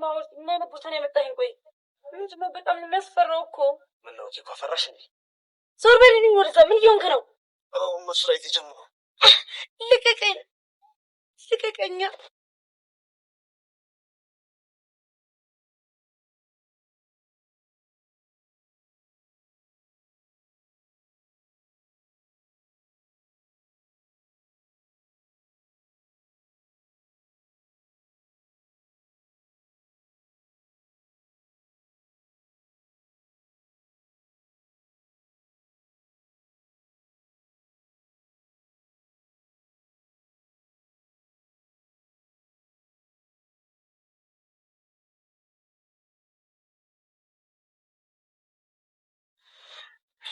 ማውስ ምን ቦታ ነው የመጣኝ? ቆይ ምንድነው? በጣም የሚያስፈራው እኮ። ምን ነው እኮ ፈራሽ እንዴ? ዞር በልልኝ ወደዛ። ምን እየሆንክ ነው? መስራት ይጀምሩ። ልቀቀኝ፣ ልቀቀኛ።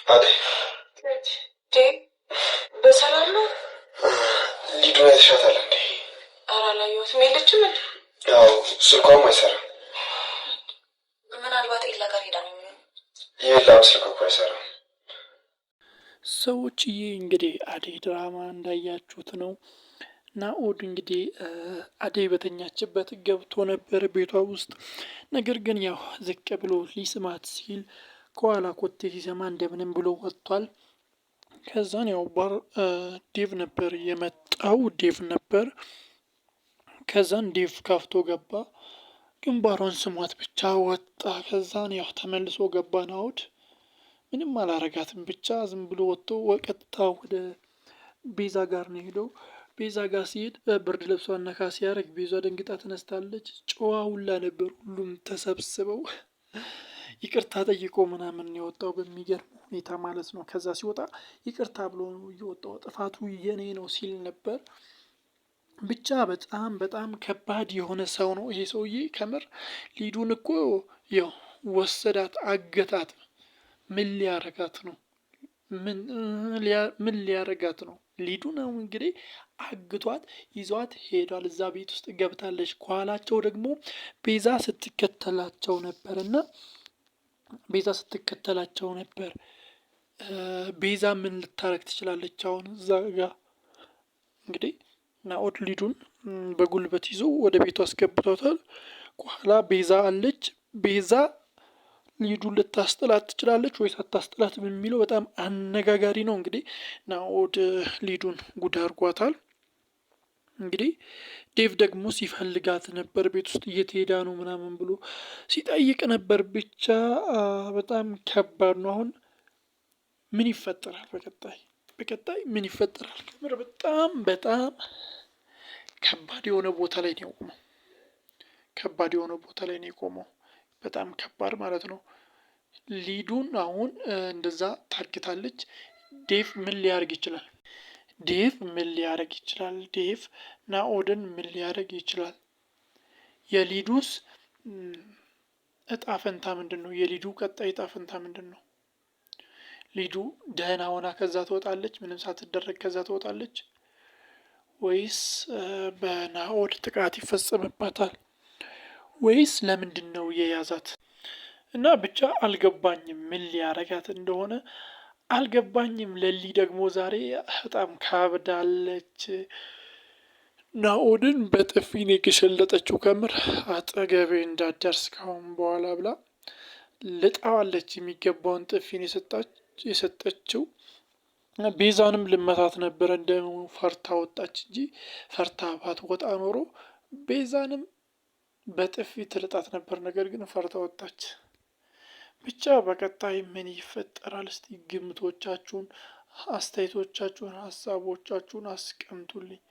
አዴ በሰላም ነው? ሊዱ አይተሻታል እንዴ? ኧረ አላየሁትም። የለችም እንዴ? ያው ስልኳም አይሰራም። ምናልባት ኤላ ጋር ሄዳ ነው የሚሆነው። የለም ስልኳ እኮ አይሰራም። ሰዎችዬ እንግዲህ አደይ ድራማ እንዳያችሁት ነው። ናኦድ እንግዲህ አደይ በተኛችበት ገብቶ ነበር ቤቷ ውስጥ። ነገር ግን ያው ዝቅ ብሎ ሊስማት ሲል ከኋላ ኮቴ ሲሰማ እንደምንም ብሎ ወጥቷል። ከዛን ያው ዴቭ ነበር የመጣው። ዴቭ ነበር። ከዛን ዴቭ ከፍቶ ገባ። ግንባሯን ስሟት ብቻ ወጣ። ከዛን ያው ተመልሶ ገባ ናኦድ። ምንም አላረጋትም። ብቻ ዝም ብሎ ወጥቶ ቀጥታ ወደ ቤዛ ጋር ነው ሄደው። ቤዛ ጋር ሲሄድ ብርድ ልብሷን ነካ ሲያደርግ ቤዛ ደንግጣ ተነስታለች። ጨዋ ሁላ ነበር ሁሉም ተሰብስበው ይቅርታ ጠይቆ ምናምን የወጣው በሚገርም ሁኔታ ማለት ነው። ከዛ ሲወጣ ይቅርታ ብሎ ነው እየወጣው። ጥፋቱ የኔ ነው ሲል ነበር። ብቻ በጣም በጣም ከባድ የሆነ ሰው ነው ይሄ ሰውዬ። ከምር ሊዱን እኮ ያው ወሰዳት፣ አገታት። ምን ሊያረጋት ነው? ምን ሊያረጋት ነው? ሊዱ ነው እንግዲህ አግቷት ይዟት ሄዷል። እዛ ቤት ውስጥ ገብታለች። ከኋላቸው ደግሞ ቤዛ ስትከተላቸው ነበር እና ቤዛ ስትከተላቸው ነበር። ቤዛ ምን ልታረግ ትችላለች? አሁን እዛ ጋ እንግዲህ ናኦድ ሊዱን በጉልበት ይዞ ወደ ቤቱ አስገብቷታል። ከኋላ ቤዛ አለች። ቤዛ ሊዱን ልታስጥላት ትችላለች ወይስ አታስጥላት የሚለው በጣም አነጋጋሪ ነው። እንግዲህ ናኦድ ሊዱን ጉድ አድርጓታል። እንግዲህ ዴቭ ደግሞ ሲፈልጋት ነበር። ቤት ውስጥ እየተሄዳ ነው ምናምን ብሎ ሲጠይቅ ነበር። ብቻ በጣም ከባድ ነው። አሁን ምን ይፈጠራል? በቀጣይ ምን ይፈጠራል? ከምር በጣም በጣም ከባድ የሆነ ቦታ ላይ ነው የቆመው። ከባድ የሆነ ቦታ ላይ ነው የቆመው። በጣም ከባድ ማለት ነው። ሊዱን አሁን እንደዛ ታግታለች። ዴቭ ምን ሊያደርግ ይችላል? ዴቭ ምን ሊያደርግ ይችላል? ዴቭ ናኦድን ምን ሊያደርግ ይችላል? የሊዱስ እጣ ፈንታ ምንድን ነው? የሊዱ ቀጣይ እጣ ፈንታ ምንድን ነው? ሊዱ ደህና ሆና ከዛ ትወጣለች? ምንም ሳትደረግ ከዛ ትወጣለች? ወይስ በናኦድ ጥቃት ይፈጸምባታል? ወይስ ለምንድን ነው የያዛት? እና ብቻ አልገባኝም ምን ሊያረጋት እንደሆነ አልገባኝም። ለሊ ደግሞ ዛሬ በጣም ካብዳለች። ናኦድን በጥፊ ነው የገሸለጠችው። ከምር አጠገቤ እንዳደርስ ካሁን በኋላ ብላ ልጣዋለች። የሚገባውን ጥፊን የሰጠችው። ቤዛንም ልመታት ነበረ እንደ ፈርታ ወጣች እንጂ ፈርታ ባትወጣ ኖሮ ቤዛንም በጥፊ ትልጣት ነበር። ነገር ግን ፈርታ ወጣች። ብቻ በቀጣይ ምን ይፈጠራል? እስቲ ግምቶቻችሁን፣ አስተያየቶቻችሁን፣ ሀሳቦቻችሁን አስቀምጡልኝ።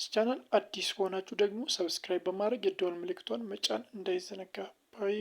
ቻናል አዲስ ከሆናችሁ ደግሞ ሰብስክራይብ በማድረግ የደወል ምልክቷን መጫን እንዳይዘነጋ። ባይ